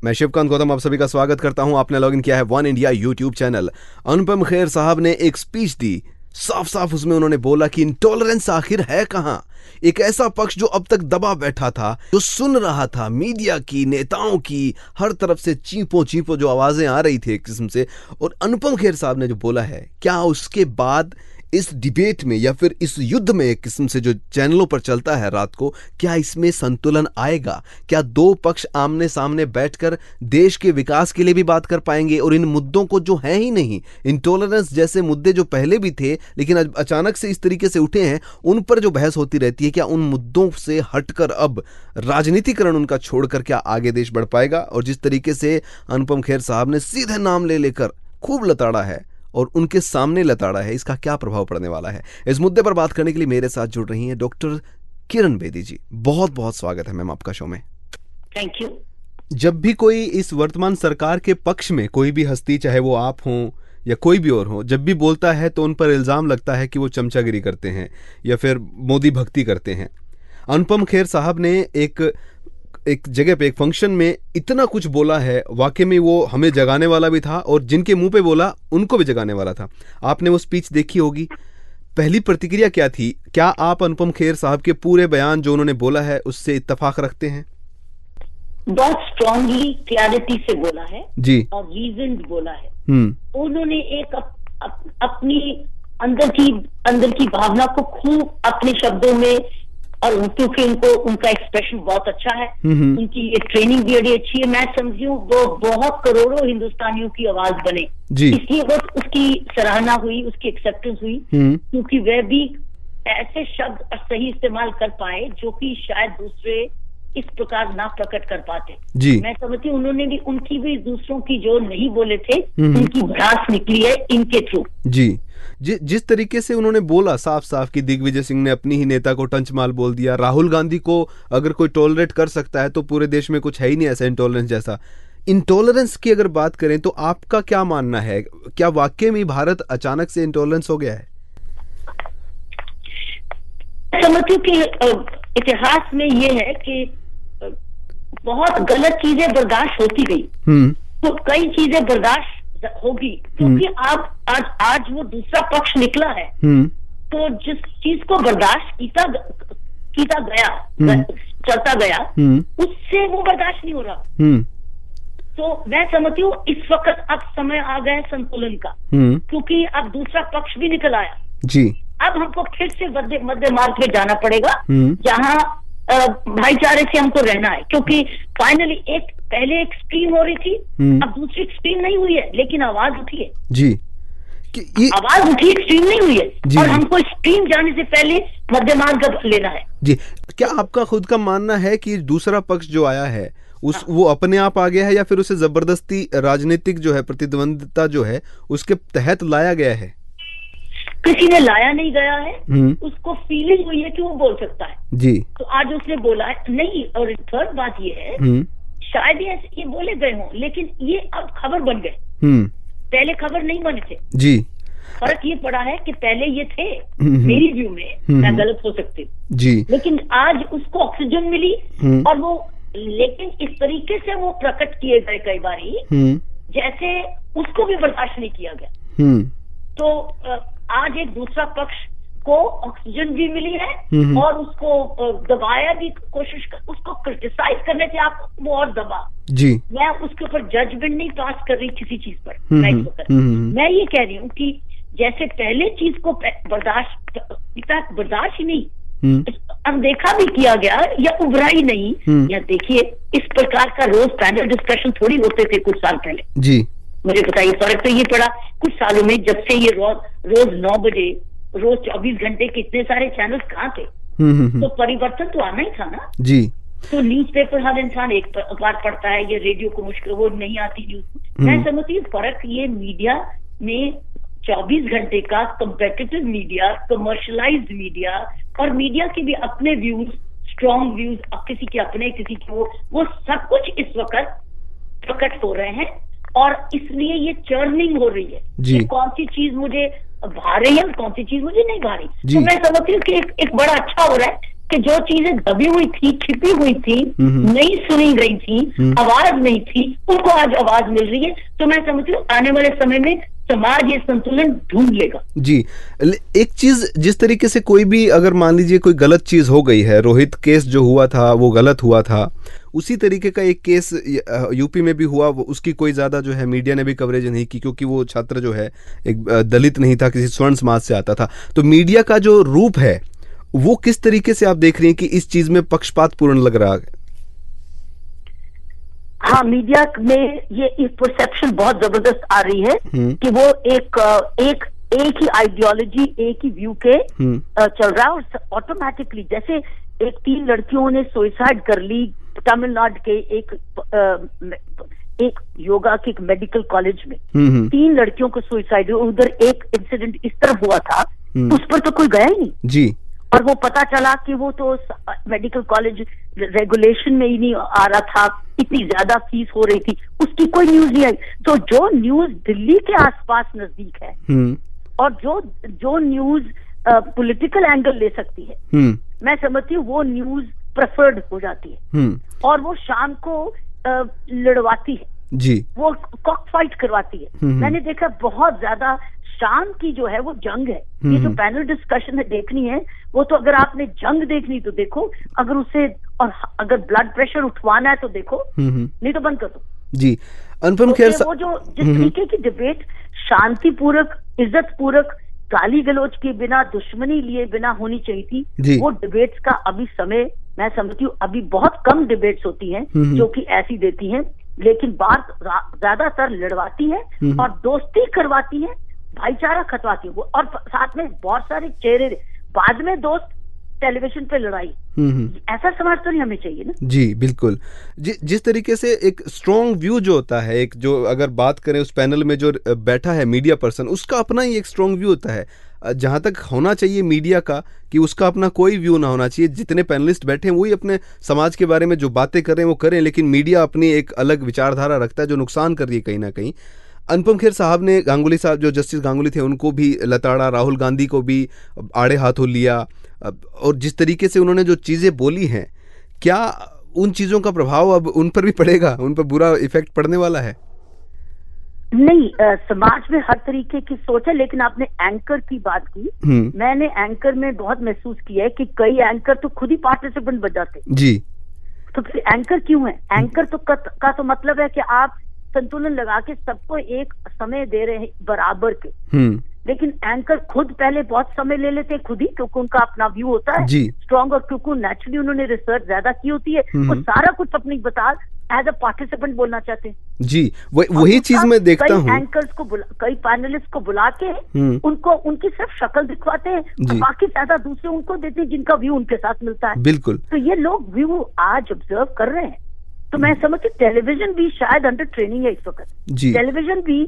मैं शिवकांत गौतम आप सभी का स्वागत करता हूं। आपने लॉगिन किया है one India YouTube channel. Anupam Kher साहब ने एक स्पीच दी, साफ साफ उसमें उन्होंने बोला कि इंटॉलरेंस आखिर है कहां। एक ऐसा पक्ष जो अब तक दबा बैठा था, जो सुन रहा था मीडिया की, नेताओं की, हर तरफ से चींपो चींपो जो आवाजें आ रही थी एक किस्म से, और अनुपम खेर साहब ने जो बोला है, क्या उसके बाद इस डिबेट में या फिर इस युद्ध में एक किस्म से जो चैनलों पर चलता है रात को, क्या इसमें संतुलन आएगा? क्या दो पक्ष आमने सामने बैठकर देश के विकास के लिए भी बात कर पाएंगे? और इन मुद्दों को जो है ही नहीं, इंटॉलरेंस जैसे मुद्दे जो पहले भी थे लेकिन अचानक से इस तरीके से उठे हैं, उन पर जो बहस होती रहती है, क्या उन मुद्दों से हटकर अब राजनीतिकरण उनका छोड़कर क्या आगे देश बढ़ पाएगा? और जिस तरीके से अनुपम खेर साहब ने सीधे नाम ले लेकर खूब लताड़ा है और उनके सामने लताड़ा है, इसका क्या प्रभाव पड़ने वाला है? इस मुद्दे पर बात करने के लिए मेरे साथ जुड़ रही हैं डॉक्टर किरण बेदी जी। बहुत बहुत स्वागत है मैम आपका शो में। Thank you. जब भी कोई इस वर्तमान सरकार के पक्ष में कोई भी हस्ती, चाहे वो आप हों या कोई भी और हो, जब भी बोलता है तो उन पर इल्जाम लगता है कि वो चमचागिरी करते हैं या फिर मोदी भक्ति करते हैं। अनुपम खेर साहब ने एक जगह पे, एक फंक्शन में इतना कुछ बोला है, वाकई में वो हमें जगाने वाला भी था और जिनके मुंह पे बोला उनको भी जगाने वाला था। आपने वो स्पीच देखी होगी, पहली प्रतिक्रिया क्या थी? क्या आप अनुपम खेर साहब के पूरे बयान जो उन्होंने बोला है उससे इत्तेफाक रखते हैं? बहुत स्ट्रांगली क्लैरिटी से बोला है जी, और रीजन बोला है। उन्होंने एक अपनी अंदर की भावना को खूब अपने शब्दों में, और क्योंकि उनका एक्सप्रेशन बहुत अच्छा है, उनकी ये ट्रेनिंग भी बड़ी अच्छी है, मैं समझी हूँ वो बहुत करोड़ों हिंदुस्तानियों की आवाज बने, इसलिए बस उसकी सराहना हुई, उसकी एक्सेप्टेंस हुई, क्योंकि वह भी ऐसे शब्द सही इस्तेमाल कर पाए जो कि शायद दूसरे इस प्रकार ना प्रकट कर पाते। मैं समझती हूँ उन्होंने भी, उनकी भी दूसरों की जो नहीं बोले थे उनकी भड़ास निकली है इनके थ्रू। जी, जिस तरीके से उन्होंने बोला साफ साफ कि दिग्विजय सिंह ने अपनी ही नेता को टंचमाल बोल दिया, राहुल गांधी को अगर कोई टॉलरेट कर सकता है तो पूरे देश में कुछ है ही नहीं ऐसा इंटॉलरेंस जैसा। इंटॉलरेंस की अगर बात करें तो आपका क्या मानना है? क्या वाकई में भारत अचानक से इंटॉलरेंस हो गया है? समझती हूँ कि इतिहास में ये है कि बहुत गलत चीजें बर्दाश्त होती गई, तो कई चीजें बर्दाश्त होगी, क्योंकि आज वो दूसरा पक्ष निकला है, तो जिस चीज को बर्दाश्त कीता गया, चलता गया, उससे वो बर्दाश्त नहीं हो रहा। तो मैं समझती हूँ इस वक्त अब समय आ गया है संतुलन का, क्योंकि अब दूसरा पक्ष भी निकल आया जी। अब हमको फिर से मध्य मार्ग पे जाना पड़ेगा, जहाँ भाईचारे से हमको रहना है, क्योंकि फाइनली पहले एक स्ट्रीम हो रही थी, अब दूसरी स्ट्रीम नहीं हुई है, लेकिन आवाज उठी है जी, आवाज उठी, स्ट्रीम नहीं हुई है, और हमको स्ट्रीम जाने से पहले मध्य मार्ग लेना है जी। क्या आपका खुद का मानना है कि दूसरा पक्ष जो आया है वो अपने आप आ गया है या फिर उसे जबरदस्ती राजनीतिक जो है प्रतिद्वंदिता जो है उसके तहत लाया गया है? किसी ने लाया नहीं गया है, उसको फीलिंग हुई है कि वो बोल सकता है जी, तो आज उसने बोला है नहीं। और थर्ड बात ये है, शायद ये बोले गए हों, लेकिन ये अब खबर बन गए, पहले खबर नहीं बने थे जी। फर्क ये पड़ा है कि पहले ये थे, मेरी व्यू में, मैं गलत हो सकती हूँ जी, लेकिन आज उसको ऑक्सीजन मिली, और वो, लेकिन इस तरीके से वो प्रकट किए गए कई बारी, जैसे उसको भी बर्दाश्त नहीं किया गया। तो आज एक दूसरा पक्ष को ऑक्सीजन भी मिली है, और उसको दबाया भी कोशिश उसको क्रिटिसाइज करने से आप वो और दबा जी। मैं उसके ऊपर जजमेंट नहीं पास कर रही किसी चीज पर, मैं ये कह रही हूँ कि जैसे पहले चीज को बर्दाश्त ही नहीं, अनदेखा भी किया गया या उभरा ही नहीं। या देखिए, इस प्रकार का रोज पैनल डिस्कशन थोड़ी होते थे कुछ साल पहले जी। मुझे बताइए, फर्क तो ये पड़ा कुछ सालों में, जब से ये रोज 9 बजे, रोज 24 घंटे के इतने सारे चैनल्स कहाँ थे? तो परिवर्तन तो आना ही था ना जी। तो न्यूज़पेपर हर इंसान एक बार पढ़ता है, ये रेडियो को मुश्किल, वो नहीं आती न्यूज। मैं समझती हूँ फर्क ये मीडिया में 24 घंटे का कम्पेटिटिव मीडिया, कमर्शलाइज्ड मीडिया, और मीडिया के भी अपने व्यूज, स्ट्रॉन्ग व्यूज, किसी के अपने, किसी के वो सब कुछ इस वक्त प्रकट हो रहे हैं, और इसलिए ये चर्निंग हो रही है कि कौन सी चीज मुझे भा रही है और कौन सी चीज मुझे नहीं भा रही। तो मैं समझती हूँ कि एक बड़ा अच्छा हो रहा है कि जो चीजें दबी हुई थी, छिपी हुई थी, नहीं सुनी गई थी, आवाज नहीं थी, उनको आज आवाज मिल रही है। तो मैं समझती हूँ आने वाले समय में समाज ये संतुलन ढूंढ लेगा। जी, एक चीज, जिस तरीके से कोई भी अगर मान लीजिए कोई गलत चीज हो गई है, रोहित केस जो हुआ था वो गलत हुआ था, उसी तरीके का एक केस यूपी में भी हुआ, उसकी कोई ज्यादा जो है मीडिया ने भी कवरेज नहीं की, क्योंकि वो छात्र जो है एक दलित नहीं था, किसी स्वर्ण समाज से आता था। तो मीडिया का जो रूप है वो किस तरीके से आप देख रही हैं कि इस चीज में पक्षपात पूर्ण लग रहा है? हाँ, मीडिया में ये परसेप्शन बहुत जबरदस्त आ रही है कि वो एक ही आइडियोलॉजी, एक ही व्यू के चल रहा है। और ऑटोमेटिकली जैसे 3 लड़कियों ने सुसाइड कर ली तमिलनाडु के एक योगा के एक मेडिकल कॉलेज में, 3 लड़कियों को सुसाइड, उधर एक इंसिडेंट इस तरफ हुआ था, उस पर तो कोई गया ही नहीं जी। और वो पता चला कि वो तो मेडिकल कॉलेज रेगुलेशन में ही नहीं आ रहा था, इतनी ज्यादा फीस हो रही थी, उसकी कोई न्यूज नहीं आई। तो जो न्यूज दिल्ली के आसपास नजदीक है और जो न्यूज पॉलिटिकल एंगल ले सकती है, मैं समझती हूँ वो न्यूज प्रेफर्ड हो जाती है और वो शाम को लड़वाती है जी, वो कॉक फाइट करवाती है। मैंने देखा बहुत ज्यादा शाम की जो है वो जंग है। ये जो पैनल डिस्कशन है देखनी है, वो तो अगर आपने जंग देखनी तो देखो, अगर उसे और अगर ब्लड प्रेशर उठवाना है तो देखो, नहीं तो बंद कर दो जी। अनुपम खेर, वो जो जिस तरीके की डिबेट शांतिपूर्वक, इज्जत पूर्वक, गाली गलौज के बिना, दुश्मनी लिए बिना होनी चाहिए थी, वो डिबेट्स का अभी समय, मैं समझती हूँ अभी बहुत कम डिबेट्स होती हैं जो कि ऐसी देती हैं, लेकिन बात ज्यादातर लड़वाती है और दोस्ती करवाती है, भाईचारा खतवाती है वो, और साथ में बहुत सारे चेहरे, बाद में दोस्त, टेलीविजन पे लड़ाई। ऐसा समाज तो नहीं हमें चाहिए ना। जी बिल्कुल। जिस तरीके से एक स्ट्रॉन्ग व्यू जो होता है, एक जो अगर बात करें उस पैनल में जो बैठा है मीडिया पर्सन, उसका अपना ही एक स्ट्रॉन्ग व्यू होता है, जहां तक होना चाहिए मीडिया का कि उसका अपना कोई व्यू ना होना चाहिए। जितने पैनलिस्ट बैठे हैं वही अपने समाज के बारे में जो बातें कर रहे हैं वो करें, लेकिन मीडिया अपनी एक अलग विचारधारा रखता है जो नुकसान कर रही है कहीं ना कहीं। अनुपम खेर साहब ने गांगुली साहब, जो जस्टिस गांगुली थे, उनको भी लताड़ा, राहुल गांधी को भी आड़े हाथों लिया, और जिस तरीके से उन्होंने जो चीज़ें बोली हैं, क्या उन चीज़ों का प्रभाव अब उन पर भी पड़ेगा, उन पर बुरा इफेक्ट पड़ने वाला है? नहीं, समाज में हर तरीके की सोच है, लेकिन आपने एंकर की बात की, मैंने एंकर में बहुत महसूस किया है कि कई एंकर तो खुद ही पार्टिसिपेंट बन जाते जी। तो फिर एंकर क्यों है? एंकर तो का तो मतलब है कि आप संतुलन लगा के सबको एक समय दे रहे हैं बराबर के, लेकिन एंकर खुद पहले बहुत समय ले लेते हैं खुद ही, क्योंकि उनका अपना व्यू होता है स्ट्रॉन्ग, और क्योंकि नेचुरली उन्होंने रिसर्च ज्यादा की होती है, वो सारा कुछ अपनी बता एज अ पार्टिसिपेंट बोलना चाहते हैं जी। वही चीज मैं देखता हूँ, एंकर्स को कई पैनलिस्ट को बुला के उनको उनकी सिर्फ शक्ल दिखवाते हैं और बाकी ज्यादा दूसरे उनको देते हैं जिनका व्यू उनके साथ मिलता है। बिल्कुल। तो ये लोग व्यू आज ऑब्जर्व कर रहे हैं, तो मैं समझती टेलीविजन भी शायद अंडर ट्रेनिंग है इस वक्त। टेलीविजन भी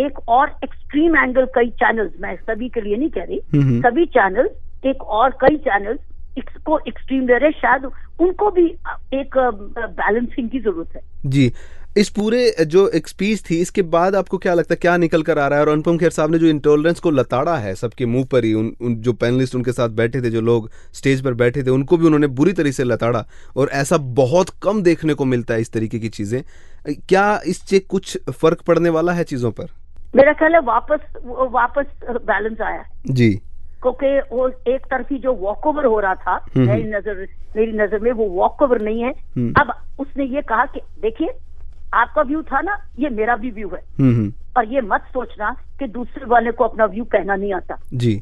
एक और एक्सट्रीम एंगल, कई चैनल्स, मैं सभी के लिए नहीं कह रही, सभी चैनल्स, एक और कई चैनल्स इसको एक्सट्रीम दे रहे, शायद उनको भी एक बैलेंसिंग की जरूरत है जी। इस पूरे जो एक स्पीच थी, इसके बाद आपको क्या लगता है क्या निकल कर आ रहा है? और अनुपम खेर साहब ने जो इंटॉलरेंस को लताड़ा है सबके मुंह पर ही, उन जो पैनलिस्ट उनके साथ बैठे थे, जो लोग स्टेज पर बैठे थे, उनको भी उन्होंने बुरी तरह से लताड़ा, और ऐसा बहुत कम देखने को मिलता है इस तरीके की चीजें। क्या इससे कुछ फर्क पड़ने वाला है चीजों पर? मेरा ख्याल है वापस बैलेंस आया जी, क्योंकि वो एक तरफी जो वॉक ओवर हो रहा था, मेरी नजर में वो वॉक ओवर नहीं है। अब उसने ये कहा कि देखिए आपका व्यू था ना, ये मेरा भी व्यू है, और ये मत सोचना कि दूसरे वाले को अपना व्यू कहना नहीं आता जी।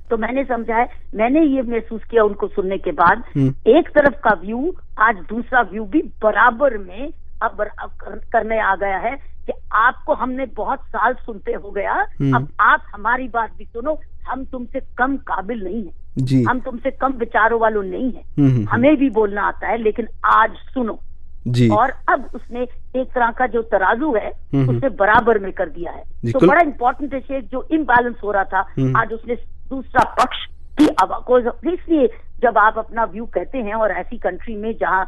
तो मैंने समझा है, मैंने ये महसूस किया उनको सुनने के बाद, एक तरफ का व्यू आज दूसरा व्यू भी बराबर में अब करने आ गया है कि आपको हमने बहुत साल सुनते हो गया, अब आप हमारी बात भी सुनो, हम तुमसे कम काबिल नहीं है जी, हम तुमसे कम विचारों वालों नहीं है, हमें भी बोलना आता है, लेकिन आज सुनो जी। और अब उसने एक तरह का जो तराजू है उसे बराबर में कर दिया है। तो बड़ा इंपॉर्टेंट है, जो इम्बैलेंस हो रहा था आज उसने दूसरा पक्ष की आवाज को, इसलिए जब आप अपना व्यू कहते हैं और ऐसी कंट्री में जहां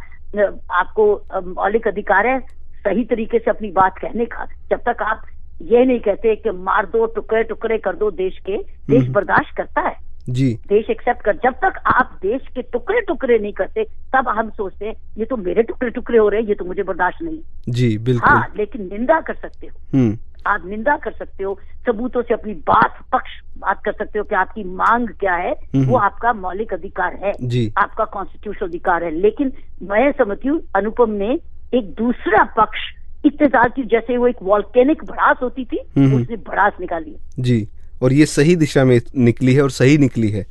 आपको मौलिक अधिकार है सही तरीके से अपनी बात कहने का, जब तक आप ये नहीं कहते कि मार दो, टुकड़े टुकड़े कर दो देश के, देश बर्दाश्त करता है, जी, देश एक्सेप्ट कर, जब तक आप देश के टुकड़े टुकड़े नहीं करते तब हम सोचते हैं ये तो मेरे टुकड़े टुकड़े हो रहे हैं, ये तो मुझे बर्दाश्त नहीं। जी बिल्कुल। हाँ, लेकिन निंदा कर सकते हो, आप निंदा कर सकते हो, सबूतों से अपनी बात कर सकते हो कि आपकी मांग क्या है, वो आपका मौलिक अधिकार है, आपका कॉन्स्टिट्यूशनल अधिकार है। लेकिन मैं समझती हूँ अनुपम ने एक दूसरा पक्ष इंतजार की, जैसे वो एक वॉल्केनिक भड़ास होती थी, उसने भड़ास निकाली जी, और ये सही दिशा में निकली है और सही निकली है,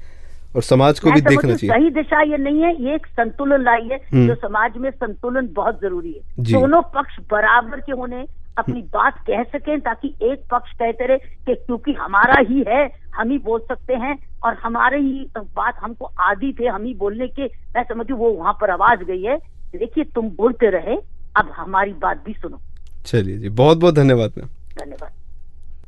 और समाज को भी देखना चाहिए। सही दिशा ये नहीं है, ये एक संतुलन लाई है, जो समाज में संतुलन बहुत जरूरी है। दोनों पक्ष बराबर के होने, अपनी बात कह सकें, ताकि एक पक्ष कहते रहे कि क्योंकि हमारा ही है हम ही बोल सकते हैं, और हमारे ही बात हमको आदी थे हम ही बोलने के। मैं समझती हूँ वो वहां पर आवाज गई है, देखिए तुम बोलते रहे, अब हमारी बात भी सुनो। चलिए जी, बहुत बहुत धन्यवाद मैम। धन्यवाद।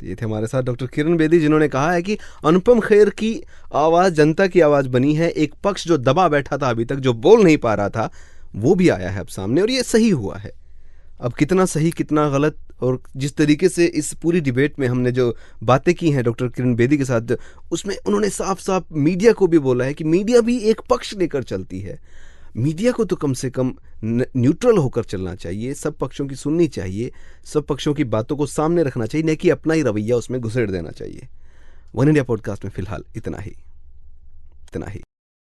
ये थे हमारे साथ डॉक्टर किरण बेदी, जिन्होंने कहा है कि अनुपम खेर की आवाज जनता की आवाज बनी है। एक पक्ष जो दबा बैठा था अभी तक, जो बोल नहीं पा रहा था, वो भी आया है अब सामने, और ये सही हुआ है। अब कितना सही कितना गलत, और जिस तरीके से इस पूरी डिबेट में हमने जो बातें की हैं डॉक्टर किरण बेदी के साथ, उसमें उन्होंने साफ साफ मीडिया को भी बोला है कि मीडिया भी एक पक्ष लेकर चलती है। मीडिया को तो कम से कम न्यूट्रल होकर चलना चाहिए, सब पक्षों की सुननी चाहिए, सब पक्षों की बातों को सामने रखना चाहिए, न कि अपना ही रवैया उसमें घुसेड़ देना चाहिए। वन इंडिया पॉडकास्ट में फिलहाल इतना ही।